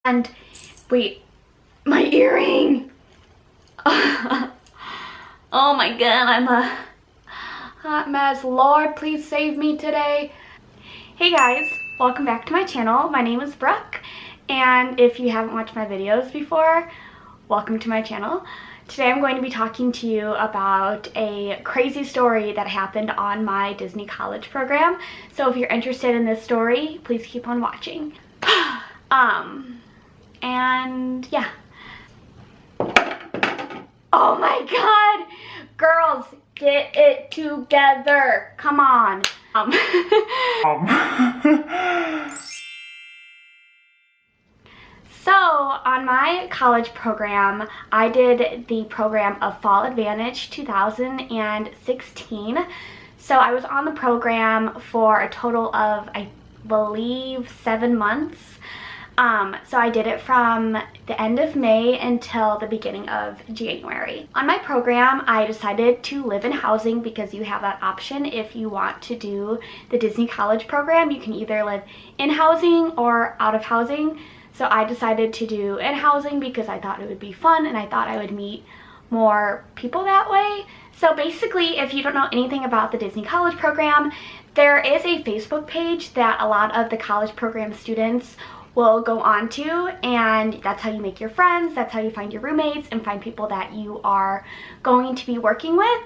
And wait, my earring. Oh my god, I'm a hot mess. Lord, please save me today. Hey guys, welcome back to my channel. My name is Brooke, and if you haven't watched my videos before, welcome to my channel. Today I'm going to be talking to you about a crazy story that happened on my Disney college program. So if you're interested in this story, please keep on watching. And yeah. Oh my god! Girls, get it together. Come on. So, on my college program, I did the program of Fall Advantage 2016. So I was on the program for a total of, I believe, 7 months. So I did it from the end of May until the beginning of January. On my program, I decided to live in housing because you have that option if you want to do the Disney College program. You can either live in housing or out of housing. So I decided to do in housing because I thought it would be fun and I thought I would meet more people that way. So basically, if you don't know anything about the Disney College program, there is a Facebook page that a lot of the college program students will go on to, and that's how you make your friends, that's how you find your roommates and find people that you are going to be working with,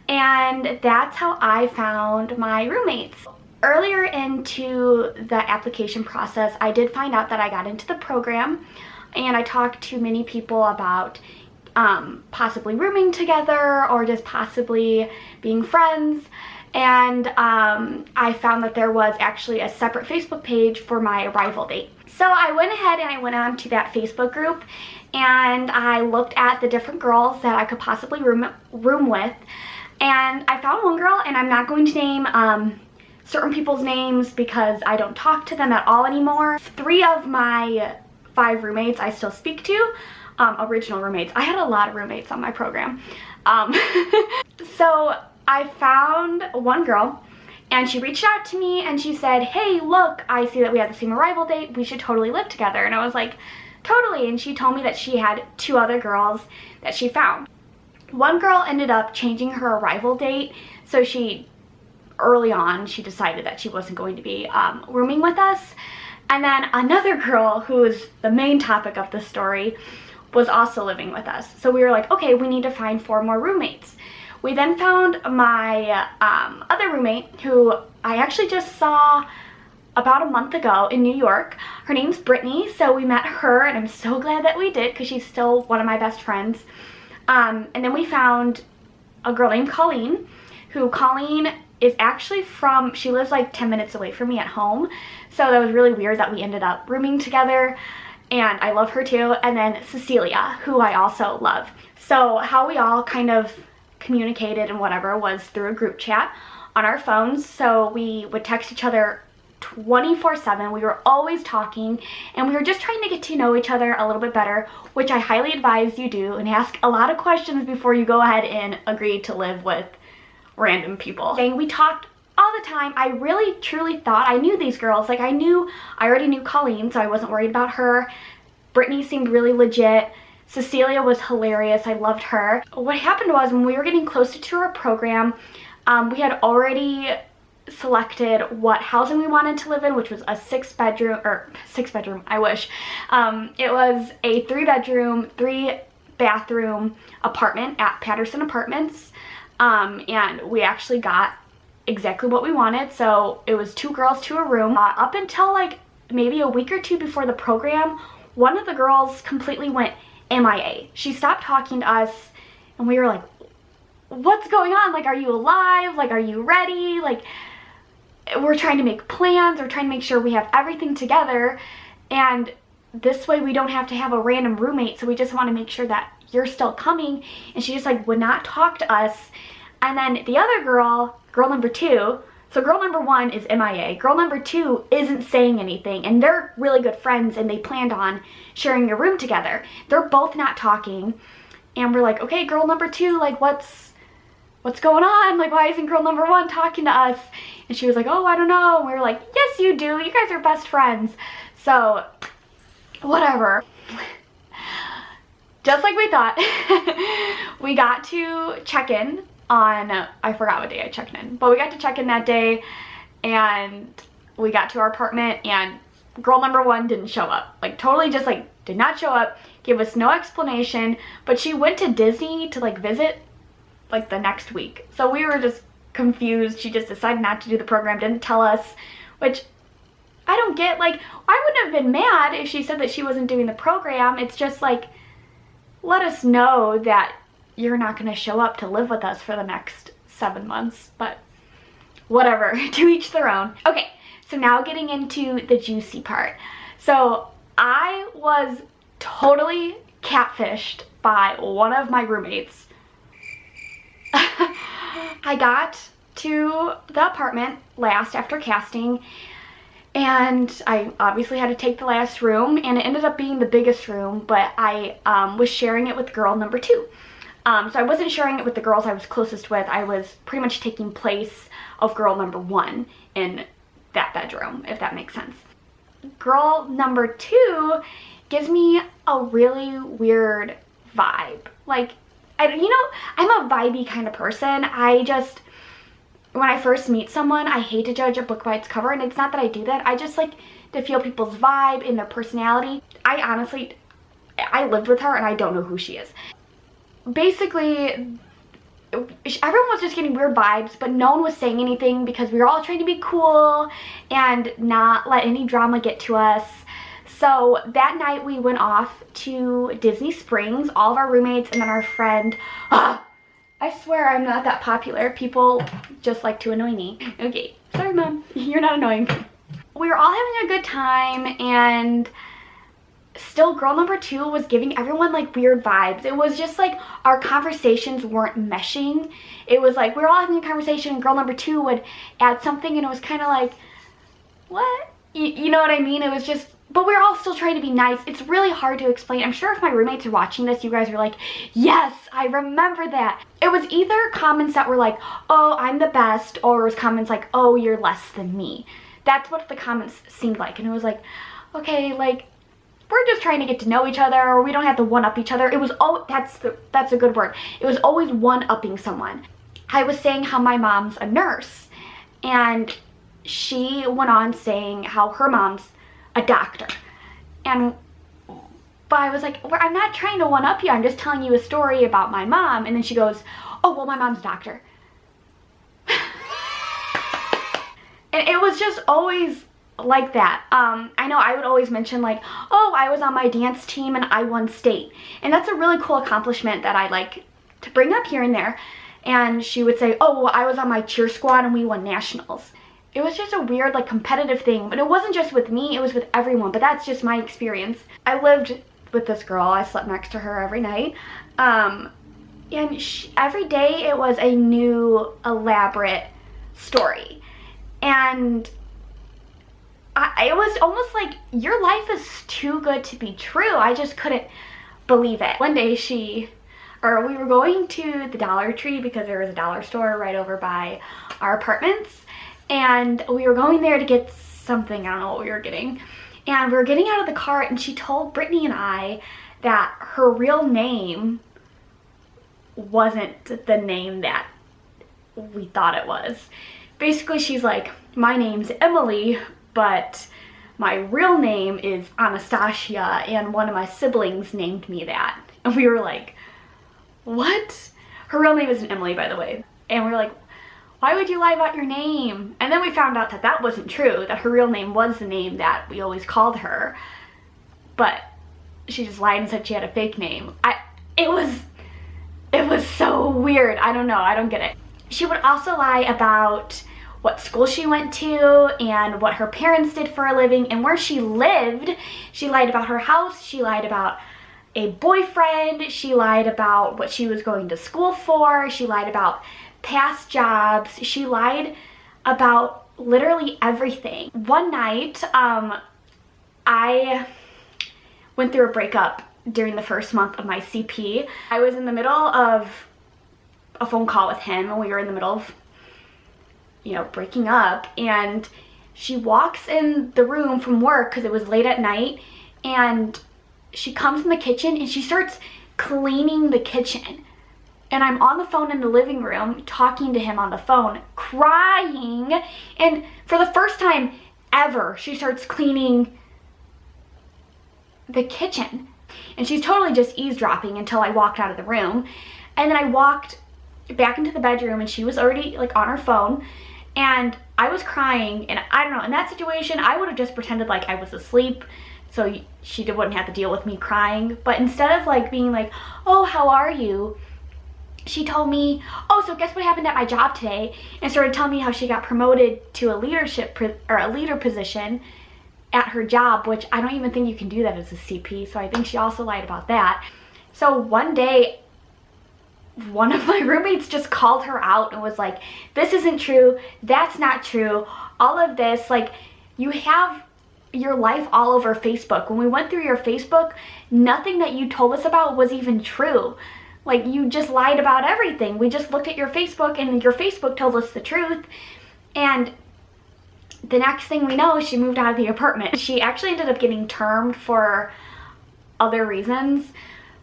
and that's how I found my roommates. Earlier into the application process, I did find out that I got into the program, and I talked to many people about possibly rooming together or just possibly being friends. And I found that there was actually a separate Facebook page for my arrival date. So I went ahead and I went on to that Facebook group and I looked at the different girls that I could possibly room with. And I found one girl, and I'm not going to name certain people's names because I don't talk to them at all anymore. 3 of my 5 roommates I still speak to, original roommates. I had a lot of roommates on my program. So I found one girl, and she reached out to me and she said, hey, look, I see that we have the same arrival date. We should totally live together. And I was like, totally. And she told me that she had 2 other girls that she found. One girl ended up changing her arrival date. So early on, she decided that she wasn't going to be rooming with us. And then another girl, who is the main topic of the story, was also living with us. So we were like, okay, we need to find 4 more roommates. We then found my other roommate, who I actually just saw about a month ago in New York. Her name's Brittany, so we met her, and I'm so glad that we did because she's still one of my best friends. And then we found a girl named Colleen, who Colleen is actually she lives like 10 minutes away from me at home. So that was really weird that we ended up rooming together, and I love her too. And then Cecilia, who I also love. So how we all kind of communicated and whatever was through a group chat on our phones. So we would text each other 24/7. We were always talking, and we were just trying to get to know each other a little bit better, which I highly advise you do, and ask a lot of questions before you go ahead and agree to live with random people. And we talked all the time. I really truly thought I knew these girls. Like I already knew Colleen, so I wasn't worried about her. Brittany seemed really legit. Cecilia was hilarious. I loved her. What happened was, when we were getting closer to our program, we had already selected what housing we wanted to live in, which was a 6-bedroom, I wish. It was a 3-bedroom, 3-bathroom apartment at Patterson Apartments. And we actually got exactly what we wanted. So it was 2 girls to a room. Up until like maybe a week or 2 before the program, one of the girls completely went MIA. She stopped talking to us, and we were like, what's going on? Like, are you alive? Like, are you ready? Like, we're trying to make plans. We're trying to make sure we have everything together, and this way we don't have to have a random roommate. So we just want to make sure that you're still coming. And she just like would not talk to us. And then the other girl number 2, so girl number 1 is MIA. Girl number 2 isn't saying anything, and they're really good friends, and they planned on sharing a room together. They're both not talking, and we're like, okay, girl number 2, like what's going on? Like, why isn't girl number 1 talking to us? And she was like, oh, I don't know. And we were like, yes, you do. You guys are best friends. So Whatever. Just like we thought, we got to check in on, I forgot what day I checked in, but we got to check in that day, and we got to our apartment, and girl number one didn't show up. Like, totally just like did not show up, gave us no explanation, but she went to Disney to like visit like the next week. So we were just confused. She just decided not to do the program, didn't tell us, which I don't get. Like, I wouldn't have been mad if she said that she wasn't doing the program. It's just like, let us know that you're not going to show up to live with us for the next 7 months, but whatever, to each their own. Okay, so now getting into the juicy part. So I was totally catfished by one of my roommates. I got to the apartment last after casting, and I obviously had to take the last room, and it ended up being the biggest room, but I was sharing it with girl number two. So I wasn't sharing it with the girls I was closest with. I was pretty much taking place of girl number one in that bedroom, if that makes sense. Girl number two gives me a really weird vibe. Like, you know, I'm a vibey kind of person. When I first meet someone, I hate to judge a book by its cover, and it's not that I do that. I just like to feel people's vibe and their personality. I lived with her and I don't know who she is. Basically, everyone was just getting weird vibes, but no one was saying anything because we were all trying to be cool and not let any drama get to us. So that night we went off to Disney Springs, all of our roommates, and then our friend. I swear I'm not that popular. People just like to annoy me. Okay, sorry Mom, you're not annoying. We were all having a good time, and still girl number two was giving everyone like weird vibes. It was just like our conversations weren't meshing. It was like we were all having a conversation and girl number two would add something, and it was kind of like, what? You know what I mean? It was just, but we're all still trying to be nice. It's really hard to explain. I'm sure if my roommates are watching this, you guys are like, yes, I remember that. It was either comments that were like, oh, I'm the best, or it was comments like, oh, you're less than me. That's what the comments seemed like. And it was like, okay, like, we're just trying to get to know each other, or we don't have to one-up each other. It was, oh, that's a good word. It was always one-upping someone. I was saying how my mom's a nurse, and she went on saying how her mom's a doctor. But I was like, well, I'm not trying to one-up you. I'm just telling you a story about my mom. And then she goes, oh, well, my mom's a doctor. And it was just always like that. I know I would always mention like, oh, I was on my dance team and I won state. And that's a really cool accomplishment that I like to bring up here and there. And she would say, oh, well, I was on my cheer squad and we won nationals. It was just a weird, like, competitive thing. But it wasn't just with me, it was with everyone. But that's just my experience. I lived with this girl. I slept next to her every night. And every day it was a new, elaborate story. And it was almost like, your life is too good to be true. I just couldn't believe it. One day we were going to the Dollar Tree because there was a dollar store right over by our apartments. And we were going there to get something, I don't know what we were getting. And we were getting out of the car, and she told Brittany and I that her real name wasn't the name that we thought it was. Basically, she's like, my name's Emily, but my real name is Anastasia, and one of my siblings named me that. And we were like, what? Her real name isn't Emily, by the way. And we were like, why would you lie about your name? And then we found out that that wasn't true, that her real name was the name that we always called her. But she just lied and said she had a fake name. It was so weird. I don't know, I don't get it. She would also lie about what school she went to and what her parents did for a living and where she lived. She lied about her house. She lied about a boyfriend. She lied about what she was going to school for. She lied about past jobs. She lied about literally everything. One night, I went through a breakup during the first month of my CP. I was in the middle of a phone call with him, and we were in the middle of, breaking up, and she walks in the room from work because it was late at night, and she comes in the kitchen and she starts cleaning the kitchen. And I'm on the phone in the living room talking to him on the phone, crying. And for the first time ever, she starts cleaning the kitchen. And she's totally just eavesdropping until I walked out of the room. And then I walked back into the bedroom and she was already like on her phone. And I was crying, and I don't know, in that situation, I would have just pretended like I was asleep so she wouldn't have to deal with me crying. But instead of like being like, oh, how are you? She told me, oh, so guess what happened at my job today? And started telling me how she got promoted to a leader position at her job, which I don't even think you can do that as a CP. So I think she also lied about that. So one day, one of my roommates just called her out and was like, this isn't true, that's not true, all of this, like, you have your life all over Facebook. When we went through your Facebook, nothing that you told us about was even true. Like, you just lied about everything. We just looked at your Facebook and your Facebook told us the truth. And the next thing we know, she moved out of the apartment. She actually ended up getting termed for other reasons,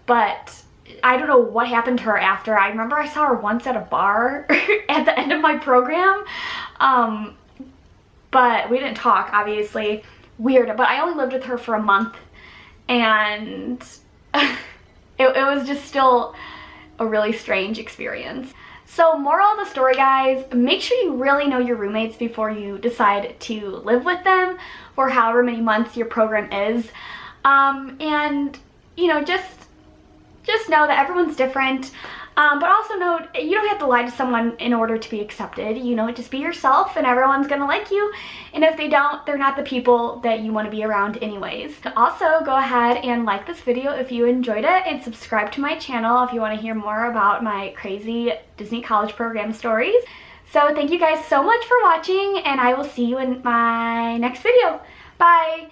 but I don't know what happened to her after. I remember I saw her once at a bar at the end of my program, but we didn't talk, obviously. Weird, but I only lived with her for a month, and it was just still a really strange experience. So moral of the story, guys, make sure you really know your roommates before you decide to live with them for however many months your program is. And, you know, just know that everyone's different. But also know you don't have to lie to someone in order to be accepted. You know, just be yourself and everyone's gonna like you. And if they don't, they're not the people that you want to be around anyways. Also, go ahead and like this video if you enjoyed it, and subscribe to my channel if you want to hear more about my crazy Disney college program stories. So thank you guys so much for watching, and I will see you in my next video. Bye!